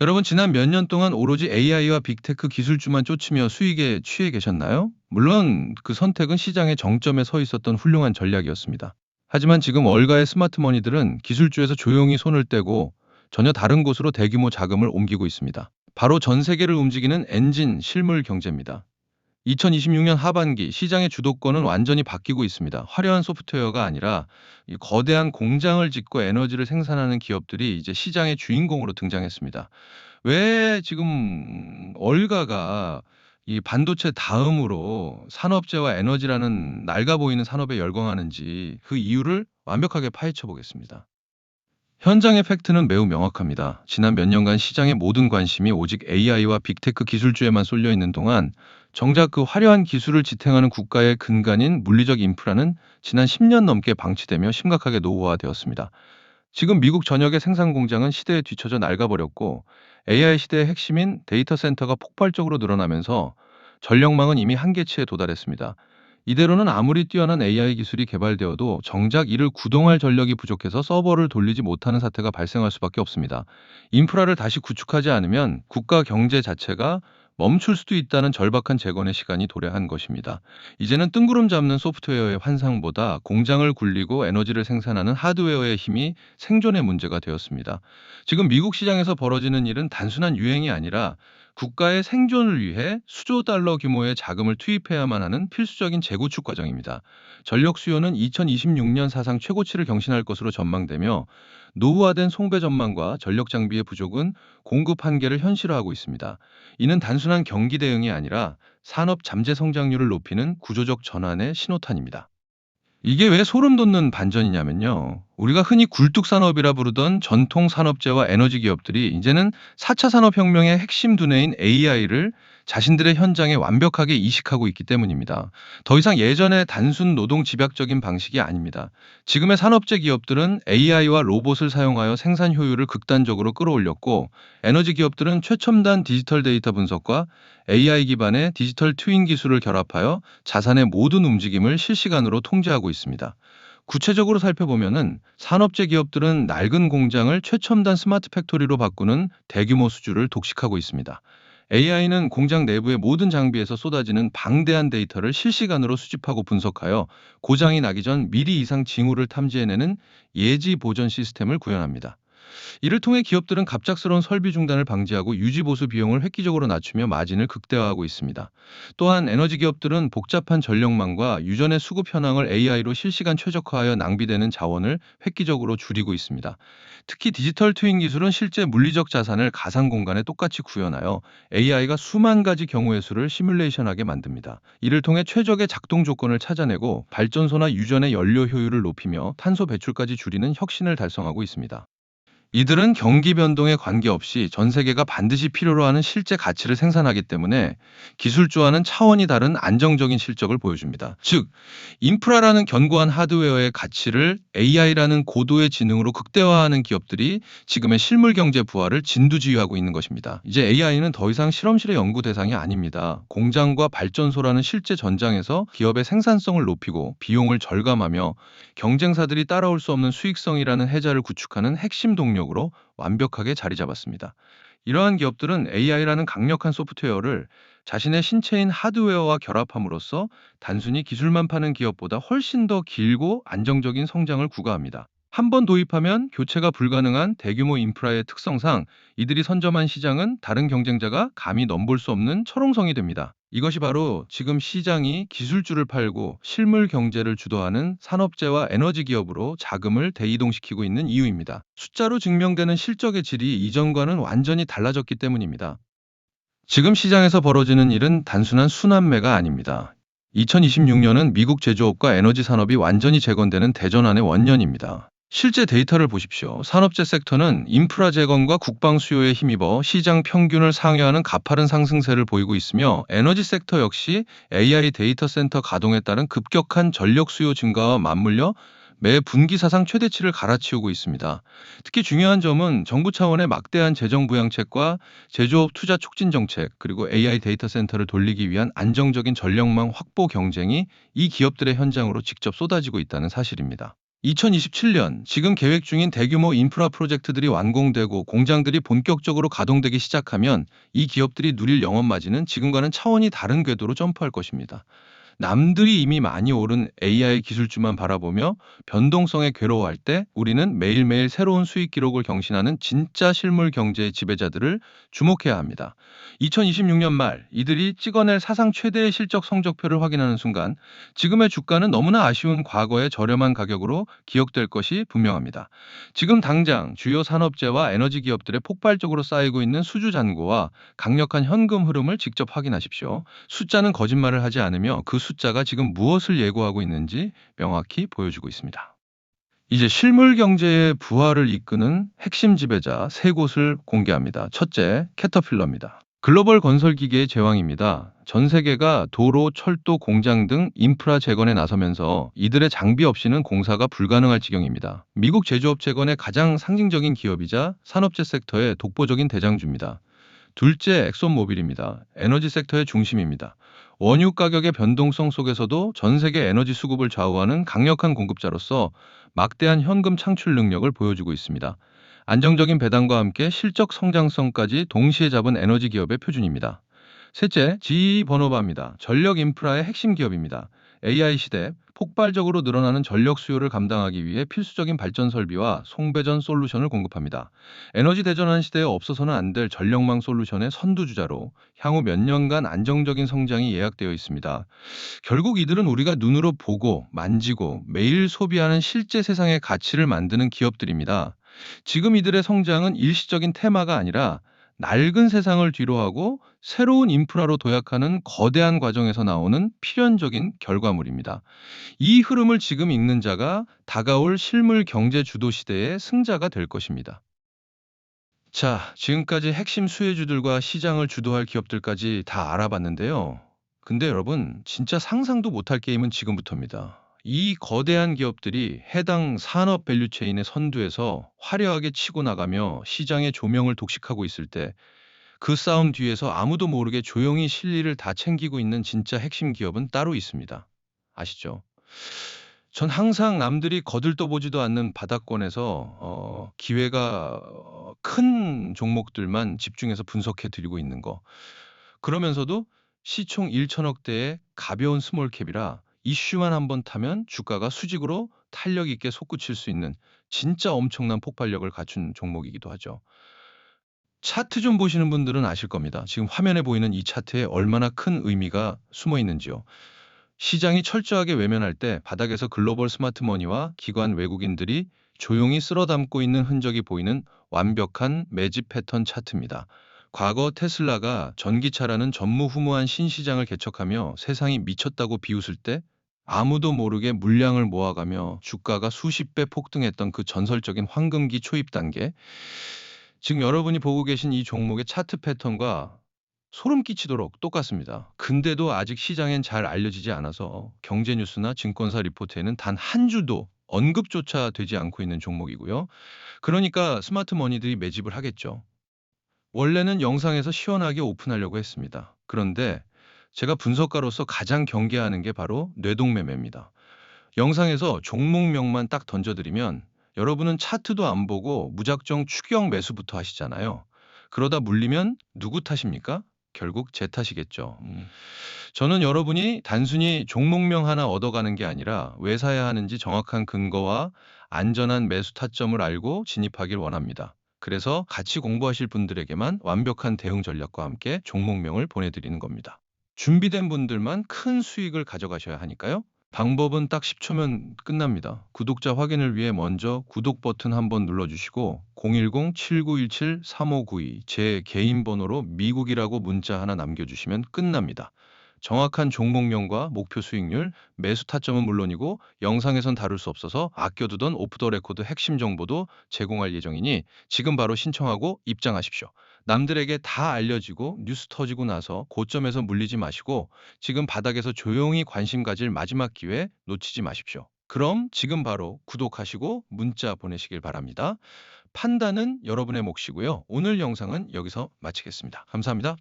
여러분 지난 몇 년 동안 오로지 AI와 빅테크 기술주만 쫓으며 수익에 취해 계셨나요? 물론 그 선택은 시장의 정점에 서 있었던 훌륭한 전략이었습니다. 하지만 지금 월가의 스마트머니들은 기술주에서 조용히 손을 떼고 전혀 다른 곳으로 대규모 자금을 옮기고 있습니다. 바로 전 세계를 움직이는 엔진 실물 경제입니다. 2026년 하반기 시장의 주도권은 완전히 바뀌고 있습니다. 화려한 소프트웨어가 아니라 이 거대한 공장을 짓고 에너지를 생산하는 기업들이 이제 시장의 주인공으로 등장했습니다. 왜 지금 월가가 이 반도체 다음으로 산업재와 에너지라는 낡아 보이는 산업에 열광하는지 그 이유를 완벽하게 파헤쳐 보겠습니다. 현장의 팩트는 매우 명확합니다. 지난 몇 년간 시장의 모든 관심이 오직 AI와 빅테크 기술주에만 쏠려 있는 동안 정작 그 화려한 기술을 지탱하는 국가의 근간인 물리적 인프라는 지난 10년 넘게 방치되며 심각하게 노후화되었습니다. 지금 미국 전역의 생산 공장은 시대에 뒤처져 낡아버렸고 AI 시대의 핵심인 데이터 센터가 폭발적으로 늘어나면서 전력망은 이미 한계치에 도달했습니다. 이대로는 아무리 뛰어난 AI 기술이 개발되어도 정작 이를 구동할 전력이 부족해서 서버를 돌리지 못하는 사태가 발생할 수밖에 없습니다. 인프라를 다시 구축하지 않으면 국가 경제 자체가 멈출 수도 있다는 절박한 재건의 시간이 도래한 것입니다. 이제는 뜬구름 잡는 소프트웨어의 환상보다 공장을 굴리고 에너지를 생산하는 하드웨어의 힘이 생존의 문제가 되었습니다. 지금 미국 시장에서 벌어지는 일은 단순한 유행이 아니라 국가의 생존을 위해 수조 달러 규모의 자금을 투입해야만 하는 필수적인 재구축 과정입니다. 전력 수요는 2026년 사상 최고치를 경신할 것으로 전망되며 노후화된 송배 전망과 전력 장비의 부족은 공급 한계를 현실화하고 있습니다. 이는 단순한 경기 대응이 아니라 산업 잠재 성장률을 높이는 구조적 전환의 신호탄입니다. 이게 왜 소름 돋는 반전이냐면요. 우리가 흔히 굴뚝산업이라 부르던 전통 산업재와 에너지 기업들이 이제는 4차 산업혁명의 핵심 두뇌인 AI를 자신들의 현장에 완벽하게 이식하고 있기 때문입니다. 더 이상 예전의 단순 노동 집약적인 방식이 아닙니다. 지금의 산업재 기업들은 AI와 로봇을 사용하여 생산 효율을 극단적으로 끌어올렸고, 에너지 기업들은 최첨단 디지털 데이터 분석과 AI 기반의 디지털 트윈 기술을 결합하여 자산의 모든 움직임을 실시간으로 통제하고 있습니다. 구체적으로 살펴보면은 산업재 기업들은 낡은 공장을 최첨단 스마트 팩토리로 바꾸는 대규모 수주를 독식하고 있습니다. AI는 공장 내부의 모든 장비에서 쏟아지는 방대한 데이터를 실시간으로 수집하고 분석하여 고장이 나기 전 미리 이상 징후를 탐지해내는 예지 보전 시스템을 구현합니다. 이를 통해 기업들은 갑작스러운 설비 중단을 방지하고 유지 보수 비용을 획기적으로 낮추며 마진을 극대화하고 있습니다. 또한 에너지 기업들은 복잡한 전력망과 유전의 수급 현황을 AI로 실시간 최적화하여 낭비되는 자원을 획기적으로 줄이고 있습니다. 특히 디지털 트윈 기술은 실제 물리적 자산을 가상 공간에 똑같이 구현하여 AI가 수만 가지 경우의 수를 시뮬레이션하게 만듭니다. 이를 통해 최적의 작동 조건을 찾아내고 발전소나 유전의 연료 효율을 높이며 탄소 배출까지 줄이는 혁신을 달성하고 있습니다. 이들은 경기 변동에 관계없이 전 세계가 반드시 필요로 하는 실제 가치를 생산하기 때문에 기술주와는 차원이 다른 안정적인 실적을 보여줍니다. 즉, 인프라라는 견고한 하드웨어의 가치를 AI라는 고도의 지능으로 극대화하는 기업들이 지금의 실물 경제 부활을 진두지휘하고 있는 것입니다. 이제 AI는 더 이상 실험실의 연구 대상이 아닙니다. 공장과 발전소라는 실제 전장에서 기업의 생산성을 높이고 비용을 절감하며 경쟁사들이 따라올 수 없는 수익성이라는 해자를 구축하는 핵심 동력으로 완벽하게 자리 잡았습니다. 이러한 기업들은 AI라는 강력한 소프트웨어를 자신의 신체인 하드웨어와 결합함으로써 단순히 기술만 파는 기업보다 훨씬 더 길고 안정적인 성장을 구가합니다. 한 번 도입하면 교체가 불가능한 대규모 인프라의 특성상 이들이 선점한 시장은 다른 경쟁자가 감히 넘볼 수 없는 철옹성이 됩니다. 이것이 바로 지금 시장이 기술주를 팔고 실물 경제를 주도하는 산업재와 에너지 기업으로 자금을 대이동시키고 있는 이유입니다. 숫자로 증명되는 실적의 질이 이전과는 완전히 달라졌기 때문입니다. 지금 시장에서 벌어지는 일은 단순한 순환매가 아닙니다. 2026년은 미국 제조업과 에너지 산업이 완전히 재건되는 대전환의 원년입니다. 실제 데이터를 보십시오. 산업재 섹터는 인프라 재건과 국방 수요에 힘입어 시장 평균을 상회하는 가파른 상승세를 보이고 있으며, 에너지 섹터 역시 AI 데이터 센터 가동에 따른 급격한 전력 수요 증가와 맞물려 매 분기 사상 최대치를 갈아치우고 있습니다. 특히 중요한 점은 정부 차원의 막대한 재정 부양책과 제조업 투자 촉진 정책, 그리고 AI 데이터 센터를 돌리기 위한 안정적인 전력망 확보 경쟁이 이 기업들의 현장으로 직접 쏟아지고 있다는 사실입니다. 2027년 지금 계획 중인 대규모 인프라 프로젝트들이 완공되고 공장들이 본격적으로 가동되기 시작하면 이 기업들이 누릴 영업마진은 지금과는 차원이 다른 궤도로 점프할 것입니다. 남들이 이미 많이 오른 AI 기술주만 바라보며 변동성에 괴로워할 때 우리는 매일매일 새로운 수익 기록을 경신하는 진짜 실물 경제의 지배자들을 주목해야 합니다. 2026년 말 이들이 찍어낼 사상 최대의 실적 성적표를 확인하는 순간 지금의 주가는 너무나 아쉬운 과거의 저렴한 가격으로 기억될 것이 분명합니다. 지금 당장 주요 산업재와 에너지 기업들의 폭발적으로 쌓이고 있는 수주 잔고와 강력한 현금 흐름을 직접 확인하십시오. 숫자는 거짓말을 하지 않으며 그 숫자가 지금 무엇을 예고하고 있는지 명확히 보여주고 있습니다. 이제 실물 경제의 부활을 이끄는 핵심 지배자 세 곳을 공개합니다. 첫째, 캐터필러입니다. 글로벌 건설 기계의 제왕입니다. 전 세계가 도로, 철도, 공장 등 인프라 재건에 나서면서 이들의 장비 없이는 공사가 불가능할 지경입니다. 미국 제조업 재건의 가장 상징적인 기업이자 산업재 섹터의 독보적인 대장주입니다. 둘째, 엑손모빌입니다. 에너지 섹터의 중심입니다. 원유 가격의 변동성 속에서도 전 세계 에너지 수급을 좌우하는 강력한 공급자로서 막대한 현금 창출 능력을 보여주고 있습니다. 안정적인 배당과 함께 실적 성장성까지 동시에 잡은 에너지 기업의 표준입니다. 셋째, GE 버노바입니다. 전력 인프라의 핵심 기업입니다. AI 시대 폭발적으로 늘어나는 전력 수요를 감당하기 위해 필수적인 발전 설비와 송배전 솔루션을 공급합니다. 에너지 대전환 시대에 없어서는 안 될 전력망 솔루션의 선두주자로 향후 몇 년간 안정적인 성장이 예약되어 있습니다. 결국 이들은 우리가 눈으로 보고 만지고 매일 소비하는 실제 세상의 가치를 만드는 기업들입니다. 지금 이들의 성장은 일시적인 테마가 아니라 낡은 세상을 뒤로하고 새로운 인프라로 도약하는 거대한 과정에서 나오는 필연적인 결과물입니다. 이 흐름을 지금 읽는 자가 다가올 실물 경제 주도 시대의 승자가 될 것입니다. 자, 지금까지 핵심 수혜주들과 시장을 주도할 기업들까지 다 알아봤는데요. 근데 여러분, 진짜 상상도 못할 게임은 지금부터입니다. 이 거대한 기업들이 해당 산업 밸류체인의 선두에서 화려하게 치고 나가며 시장의 조명을 독식하고 있을 때 그 싸움 뒤에서 아무도 모르게 조용히 실리를 다 챙기고 있는 진짜 핵심 기업은 따로 있습니다. 아시죠? 전 항상 남들이 거들떠보지도 않는 바닥권에서 기회가 큰 종목들만 집중해서 분석해 드리고 있는 거. 그러면서도 시총 1천억대의 가벼운 스몰캡이라 이슈만 한번 타면 주가가 수직으로 탄력 있게 솟구칠 수 있는 진짜 엄청난 폭발력을 갖춘 종목이기도 하죠. 차트 좀 보시는 분들은 아실 겁니다. 지금 화면에 보이는 이 차트에 얼마나 큰 의미가 숨어 있는지요. 시장이 철저하게 외면할 때 바닥에서 글로벌 스마트머니와 기관 외국인들이 조용히 쓸어 담고 있는 흔적이 보이는 완벽한 매집 패턴 차트입니다. 과거 테슬라가 전기차라는 전무후무한 신시장을 개척하며 세상이 미쳤다고 비웃을 때 아무도 모르게 물량을 모아가며 주가가 수십 배 폭등했던 그 전설적인 황금기 초입 단계, 지금 여러분이 보고 계신 이 종목의 차트 패턴과 소름 끼치도록 똑같습니다. 근데도 아직 시장엔 잘 알려지지 않아서 경제 뉴스나 증권사 리포트에는 단 한 주도 언급조차 되지 않고 있는 종목이고요. 그러니까 스마트 머니들이 매집을 하겠죠. 원래는 영상에서 시원하게 오픈하려고 했습니다. 그런데 제가 분석가로서 가장 경계하는 게 바로 뇌동매매입니다. 영상에서 종목명만 딱 던져드리면 여러분은 차트도 안 보고 무작정 추격 매수부터 하시잖아요. 그러다 물리면 누구 탓입니까? 결국 제 탓이겠죠. 저는 여러분이 단순히 종목명 하나 얻어가는 게 아니라 왜 사야 하는지 정확한 근거와 안전한 매수 타점을 알고 진입하길 원합니다. 그래서 같이 공부하실 분들에게만 완벽한 대응 전략과 함께 종목명을 보내드리는 겁니다. 준비된 분들만 큰 수익을 가져가셔야 하니까요. 방법은 딱 10초면 끝납니다. 구독자 확인을 위해 먼저 구독 버튼 한번 눌러주시고 010-7917-3592 제 개인 번호로 미국이라고 문자 하나 남겨주시면 끝납니다. 정확한 종목명과 목표 수익률, 매수 타점은 물론이고 영상에선 다룰 수 없어서 아껴두던 오프 더 레코드 핵심 정보도 제공할 예정이니 지금 바로 신청하고 입장하십시오. 남들에게 다 알려지고 뉴스 터지고 나서 고점에서 물리지 마시고 지금 바닥에서 조용히 관심 가질 마지막 기회 놓치지 마십시오. 그럼 지금 바로 구독하시고 문자 보내시길 바랍니다. 판단은 여러분의 몫이고요. 오늘 영상은 여기서 마치겠습니다. 감사합니다.